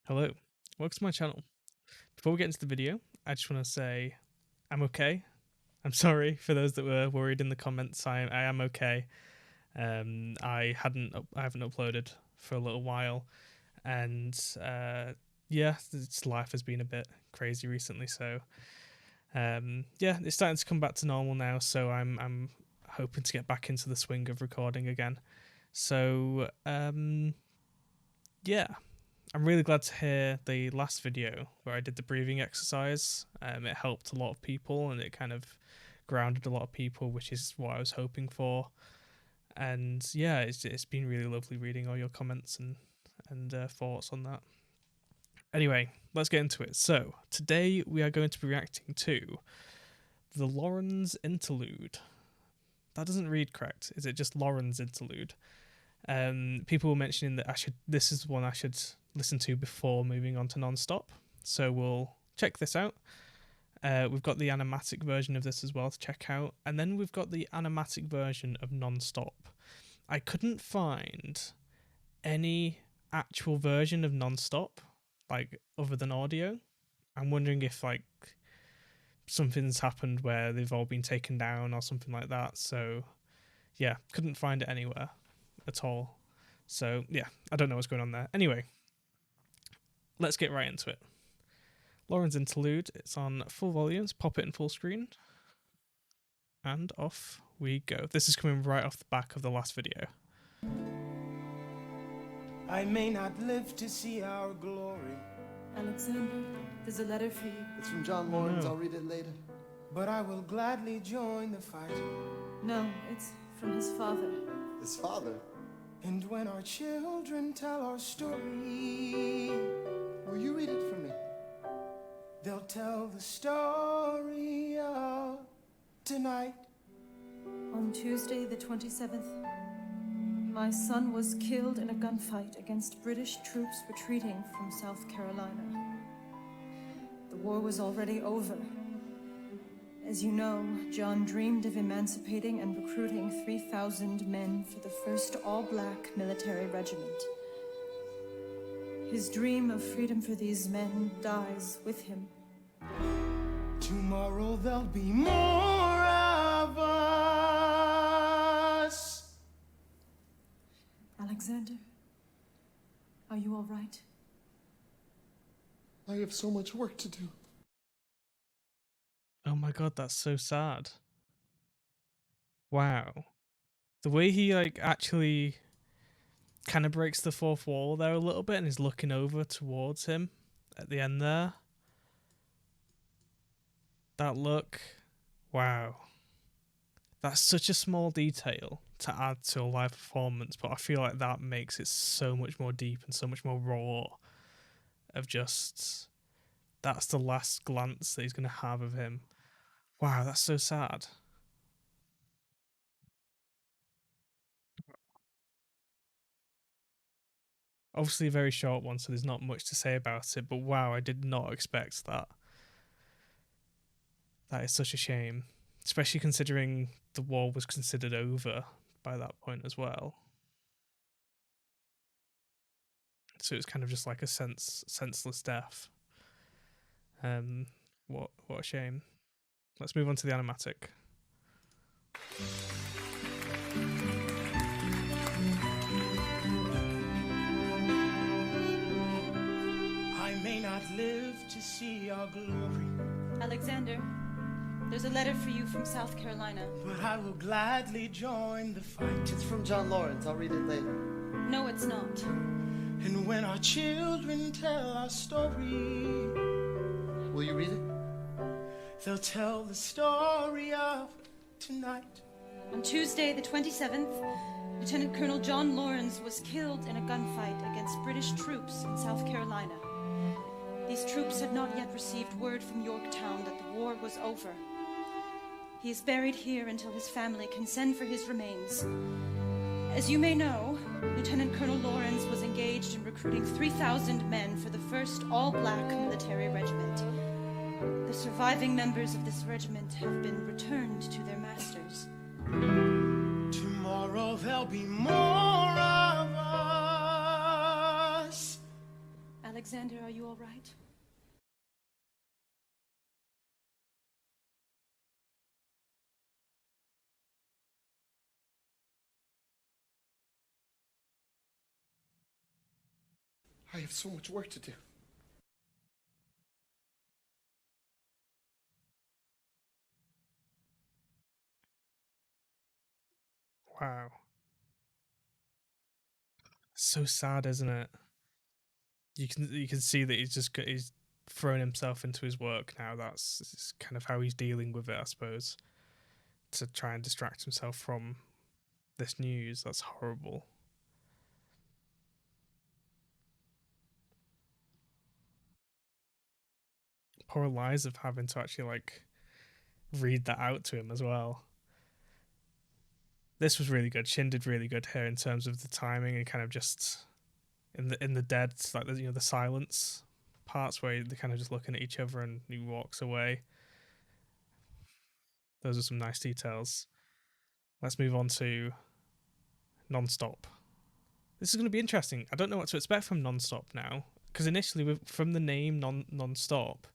Hello, welcome to my channel. Before we get into the video, I just want to say I'm okay. I'm sorry for those that were worried in the comments. I am okay. I haven't uploaded for a little while, and yeah, life has been a bit crazy recently. So yeah, it's starting to come back to normal now. So I'm hoping to get back into the swing of recording again. So yeah. I'm really glad to hear the last video where I did the breathing exercise. It helped a lot of people and it kind of grounded a lot of people, which is what I was hoping for. And yeah, it's been really lovely reading all your comments and thoughts on that. Anyway, let's get into it. So today we are going to be reacting to the Lauren's Interlude. That doesn't read correct. Is it just Lauren's Interlude? People were mentioning that this is one I should listen to before moving on to Non-Stop. So we'll check this out. We've got the animatic version of this as well to check out. And then we've got the animatic version of Non-Stop. I couldn't find any actual version of Non-Stop, like, other than audio. I'm wondering if, like, something's happened where they've all been taken down or something like that. So, yeah, couldn't find it anywhere at all. So, yeah, I don't know what's going on there. Anyway, let's get right into it. Lauren's Interlude, it's on full volumes, pop it in full screen, and off we go. This is coming right off the back of the last video. I may not live to see our glory. Alexander, there's a letter for you. It's from John Lawrence. I'll read it later. But I will gladly join the fight. No, it's from his father. His father? And when our children tell our story, Will you read it for me? they'll tell the story of tonight. On Tuesday, the 27th, my son was killed in a gunfight against British troops retreating from South Carolina. The war was already over. As you know, John dreamed of emancipating and recruiting 3,000 men for the first all-black military regiment. His dream of freedom for these men dies with him. Tomorrow there'll be more of us. Alexander, are you all right? I have so much work to do. Oh my god, that's so sad. Wow. The way he, like, actually kind of breaks the fourth wall there a little bit and is looking over towards him at the end there. That look. Wow. That's such a small detail to add to a live performance, but I feel like that makes it so much more deep and so much more raw of just... That's the last glance that he's going to have of him. Wow, that's so sad. Obviously a very short one, so there's not much to say about it, but wow, I did not expect that. That is such a shame, especially considering the war was considered over by that point as well. So it was kind of just like a senseless death. What a shame. Let's move on to the animatic. I may not live to see our glory, Alexander, there's a letter for you from South Carolina. but I will gladly join the fight. It's from John Lawrence. I'll read it later. No, it's not. And when our children tell our story, Will you read it? they'll tell the story of tonight. On Tuesday, the 27th, Lieutenant Colonel John Lawrence was killed in a gunfight against British troops in South Carolina. These troops had not yet received word from Yorktown that the war was over. He is buried here until his family can send for his remains. As you may know, Lieutenant Colonel Lawrence was engaged in recruiting 3,000 men for the first all-black military regiment. The surviving members of this regiment have been returned to their masters. Tomorrow there'll be more of us. Alexander, are you all right? I have so much work to do. Wow. So sad, isn't it? You can see that he's thrown himself into his work now. That's kind of how he's dealing with it, I suppose, to try and distract himself from this news. That's horrible. Poor Eliza having to actually like read that out to him as well. This was really good. Szin did really good here in terms of the timing and kind of just in the dead, like the silence parts where they're kind of just looking at each other and he walks away. Those are some nice details. Let's move on to Non-Stop. This is going to be interesting. I don't know what to expect from Non-Stop now, because initially from the name Non-Stop,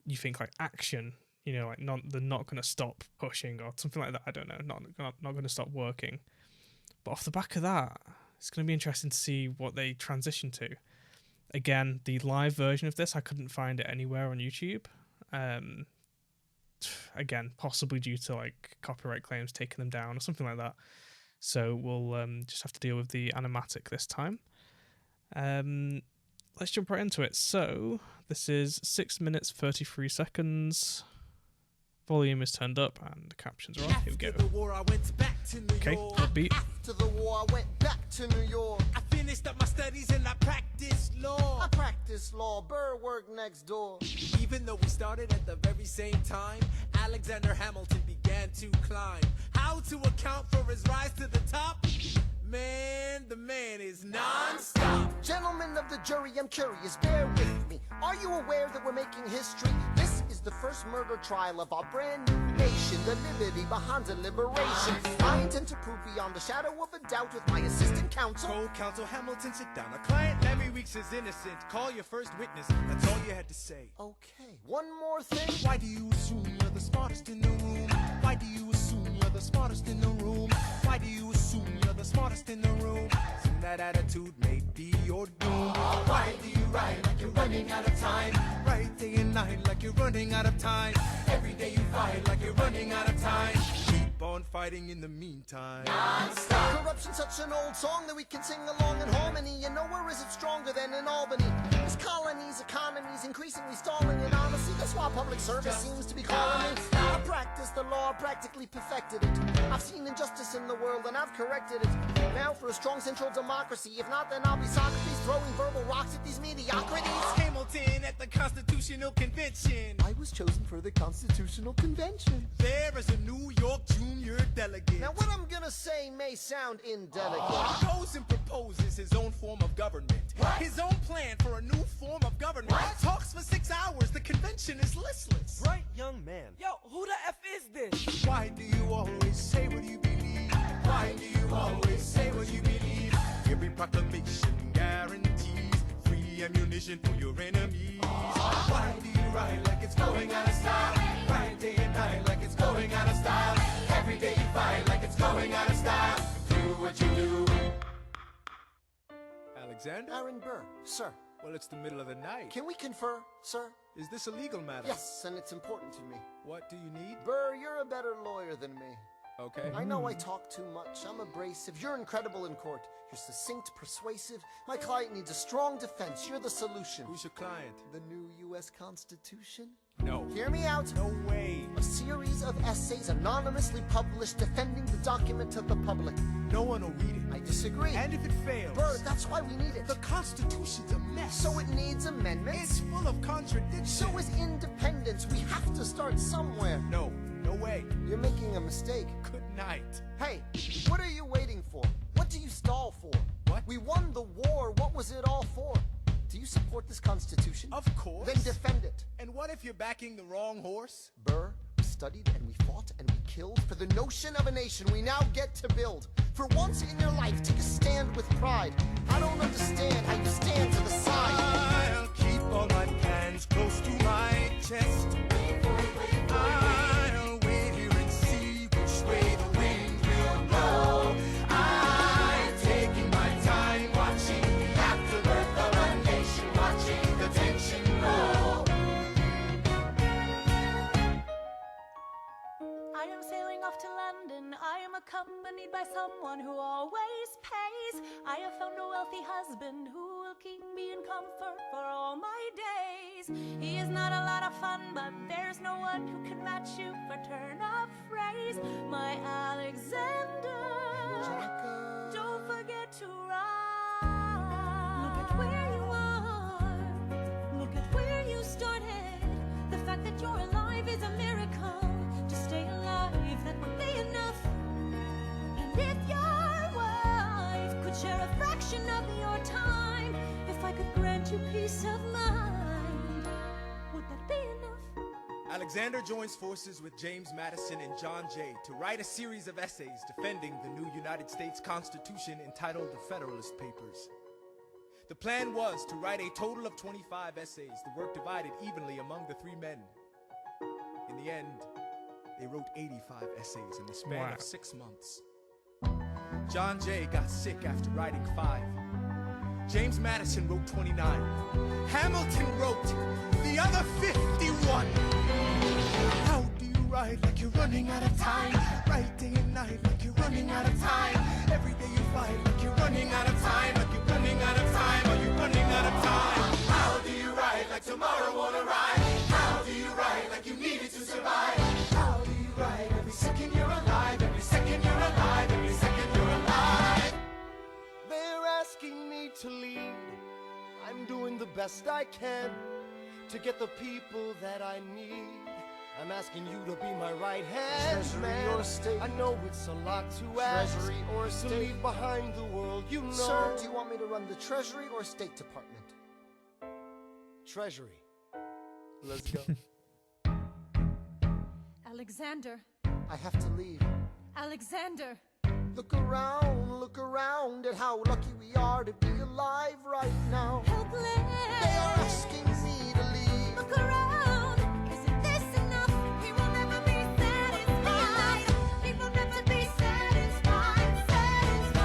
you think like action, like they're not going to stop pushing or something like that. I don't know, not going to stop working. But off the back of that, it's going to be interesting to see what they transition to. Again, the live version of this, I couldn't find it anywhere on YouTube. Again, possibly due to like copyright claims taking them down or something like that. So we'll just have to deal with the animatic this time. Let's jump right into it. So this is 6 minutes 33 seconds. Volume is turned up and the captions are on. Here we go. Okay, upbeat. After the war, I went back to New York. I finished up my studies and I practiced law. I practiced law, Burr worked next door. Even though we started at the very same time, Alexander Hamilton began to climb. How to account for his rise to the top? Man, the man is non-stop. Gentlemen of the jury, I'm curious, bear with me. Are you aware that we're making history? This is the first murder trial of our brand new nation, the liberty behind the liberation. I intend to prove beyond the shadow of a doubt with my assistant counsel. Told counsel Hamilton, sit down. A client Larry Weeks is innocent. Call your first witness. That's all you had to say. Okay, one more thing. Why do you assume you're the smartest in the room? Why do you assume you're the smartest in the room? Why do you assume you're the smartest in the room? Soon that attitude may be your doom. Why do you write like you're running out of time? Write day and night like you're running out of time. Every day you fight like you're running out of time. Keep on fighting in the meantime. Non-stop. Corruption's such an old song that we can sing along in harmony. And nowhere is it stronger than in Albany. These colonies, economies increasingly stalling. And honestly, that's why public service seems to be calling me. I practiced the law, practically perfected it. I've seen injustice in the world and I've corrected it. Now for a strong central democracy. If not, then I'll be Socrates throwing verbal rocks at these mediocrities. Hamilton at the Constitutional Convention. I was chosen for the Constitutional Convention. There is a New York junior delegate. Now what I'm gonna say may sound indelicate. He goes and proposes his own form of government. His own plan for a new form of government. Talks for 6 hours. The convention is listless. Bright young man. Yo, who the F is this? Why do you always say what you believe? Why do you always say what you believe? Every proclamation guarantees free ammunition for your enemies. Why do you write like it's going out of style? Write day and night like it's going out of style. Every day you fight like it's going out of style. Do what you do. Alexander? Aaron Burr, sir. Well, it's the middle of the night. Can we confer, sir? Is this a legal matter? Yes, and it's important to me. What do you need? Burr, you're a better lawyer than me. Okay. I know I talk too much. I'm abrasive. You're incredible in court. You're succinct, persuasive. My client needs a strong defense. You're the solution. Who's your client? The new U.S. Constitution? No. Hear me out. No way. A series of essays anonymously published defending the document to the public. No one will read it. I disagree. And if it fails? Burr, that's why we need it. The Constitution's a mess. So it needs amendments. It's full of contradictions. So is independence. We have to start somewhere. No. No way. You're making a mistake. Good night. Hey, what are you waiting for? What do you stall for? What? We won the war. What was it all for? Do you support this Constitution? Of course. Then defend it. And what if you're backing the wrong horse? Burr, we studied and we fought and we killed for the notion of a nation we now get to build. For once in your life, take a stand with pride. I don't understand how you stand to the side. garden. I am accompanied by someone who always pays. I have found a wealthy husband who will keep me in comfort for all my days. He is not a lot of fun, but there's no one who can match you for turn of phrase. My Alexander, don't forget to rhyme. Look at where you are. Look at where you started. The fact that you're alive is a miracle. To stay alive, that would be enough. And if your wife could share a fraction of your time, if I could grant you peace of mind, would that be enough? Alexander joins forces with James Madison and John Jay to write a series of essays defending the new United States Constitution entitled the Federalist Papers. The plan was to write a total of 25 essays, the work divided evenly among the three men. In the end, they wrote 85 essays in the span of 6 months. John Jay got sick after writing 5. James Madison wrote 29. Hamilton wrote the other 51. How do you write like you're running out of time? Write day and night like you're running out of time. Every day you fight like you're running out of time. Like you're running out of time. Are you running out of time? How do you write like tomorrow won't arrive? How do you write like you need it to survive? How do you write every second you're alive? Every second you're alive. Every second you're alive. They're asking me to lead. I'm doing the best I can to get the people that I need. I'm asking you to be my right hand, Treasury man. Or state. I know it's a lot to ask. Treasury or state. To leave behind the world, you know. Sir, do you want me to run the Treasury or State Department? Treasury. Let's go. Alexander, I have to leave. Alexander. Look around at how lucky we are to be alive right now. Helpless. They are asking me to leave. Look around. Isn't this enough? He will never be satisfied. He will never be satisfied. Satisfied.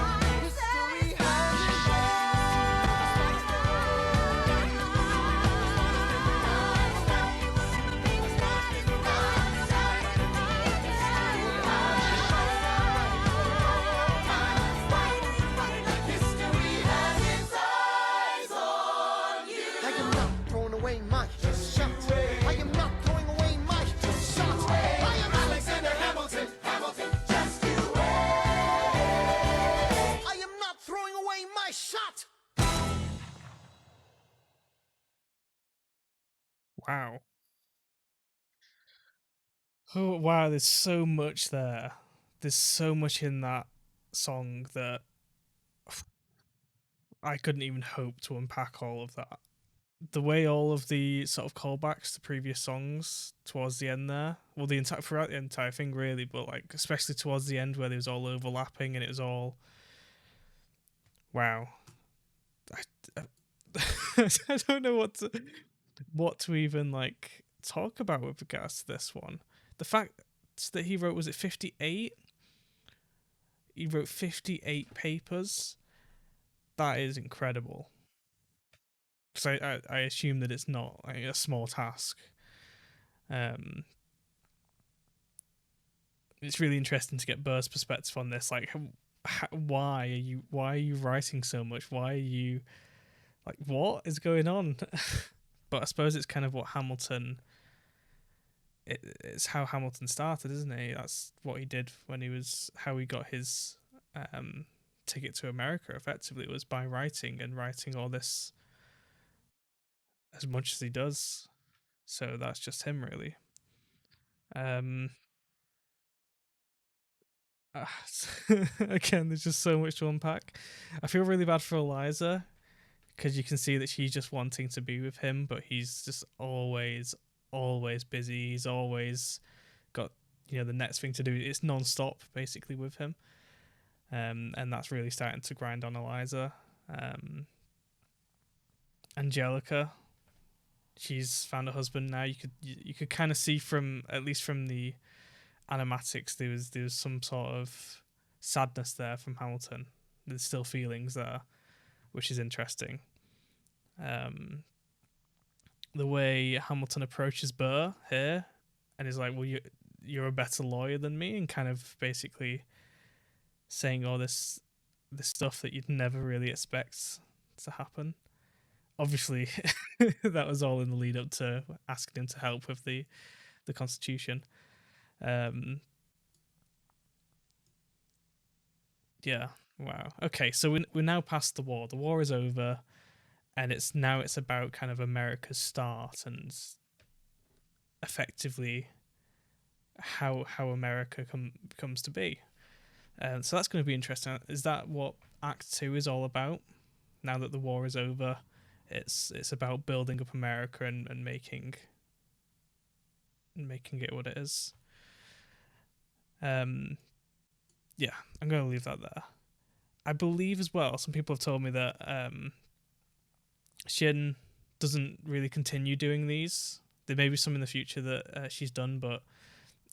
History I am not throwing away my shot. I am not throwing away my shot. I am Alexander Hamilton, Hamilton, just you wait. I am not throwing away my shot. Wow. Oh wow, there's so much there. There's so much in that song that I couldn't even hope to unpack all of that. The way all of the sort of callbacks to previous songs towards the end there, well, the entire throughout the entire thing really, but like especially towards the end where it was all overlapping and it was all wow. I don't know what to even like talk about with regards to this one. The fact that he wrote, was it 58? He wrote 58 papers. That is incredible. Because I assume that it's not like a small task. It's really interesting to get Burr's perspective on this. Like, why are you writing so much? Why are you like, what is going on? But I suppose it's kind of what Hamilton. It's how Hamilton started, isn't he? That's what he did when he was how he got his ticket to America. Effectively, it was by writing all this. As much as he does, so that's just him really. Again, there's just so much to unpack. I feel really bad for Eliza because you can see that she's just wanting to be with him, but he's just always busy. He's always got the next thing to do. It's non-stop basically with him, and that's really starting to grind on Eliza. Angelica. She's found a husband now. You could kind of see from, at least from the animatics, there was some sort of sadness there from Hamilton. There's still feelings there, which is interesting. The way Hamilton approaches Burr here, and is like, well, you're a better lawyer than me, and kind of basically saying all this stuff that you'd never really expect to happen. Obviously, that was all in the lead up to asking him to help with the Constitution. Yeah. Wow. Okay, so we're now past the war. The war is over, and it's about kind of America's start and effectively how America comes to be. So that's going to be interesting. Is that what Act 2 is all about? Now that the war is over, it's about building up America and making it what it is. Yeah, I'm going to leave that there. I believe as well, some people have told me that Szin doesn't really continue doing these. There may be some in the future that she's done, but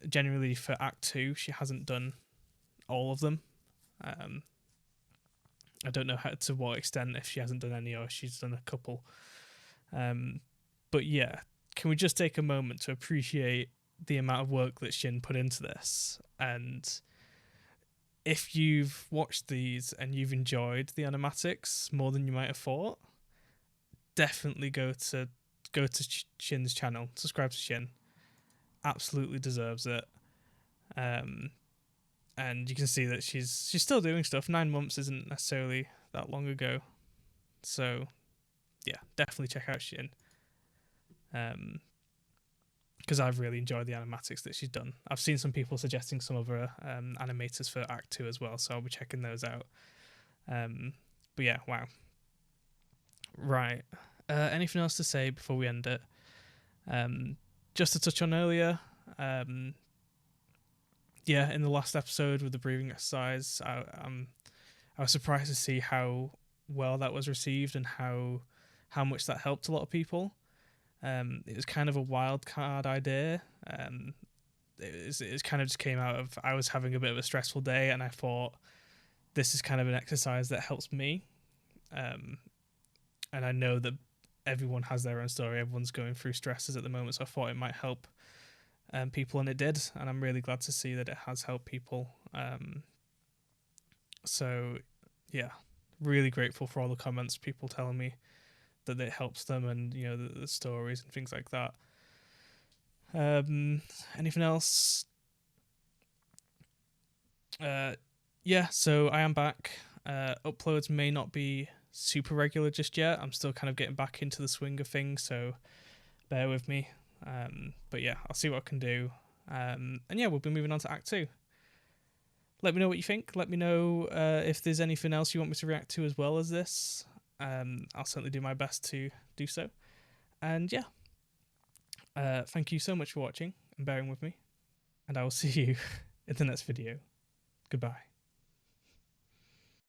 generally for Act 2, she hasn't done all of them. I don't know to what extent, if she hasn't done any or she's done a couple. But yeah, can we just take a moment to appreciate the amount of work that Szin put into this? And if you've watched these and you've enjoyed the animatics more than you might have thought, definitely go to Shin's channel, subscribe to Szin. Absolutely deserves it. And you can see that she's still doing stuff. 9 months isn't necessarily that long ago, so yeah, definitely check out Szin. Because I've really enjoyed the animatics that she's done. I've seen some people suggesting some other animators for Act 2 as well, so I'll be checking those out. But yeah, wow. Right. Anything else to say before we end it? Just to touch on earlier, yeah, in the last episode with the breathing exercise, I was surprised to see how well that was received and how much that helped a lot of people. It was kind of a wild card idea. It kind of just came out of, I was having a bit of a stressful day, and I thought, this is kind of an exercise that helps me. And I know that everyone has their own story. Everyone's going through stresses at the moment, so I thought it might help people, and it did. And I'm really glad to see that it has helped people. So yeah, really grateful for all the comments, people telling me that it helps them, and you know, the stories and things like that. Anything else? Yeah, so I am back. Uploads may not be super regular just yet. I'm still kind of getting back into the swing of things, so bear with me. But yeah, I'll see what I can do. And yeah, we'll be moving on to Act 2. Let me know what you think. Let me know if there's anything else you want me to react to as well as this. I'll certainly do my best to do so. And yeah, thank you so much for watching and bearing with me. And I will see you in the next video. Goodbye.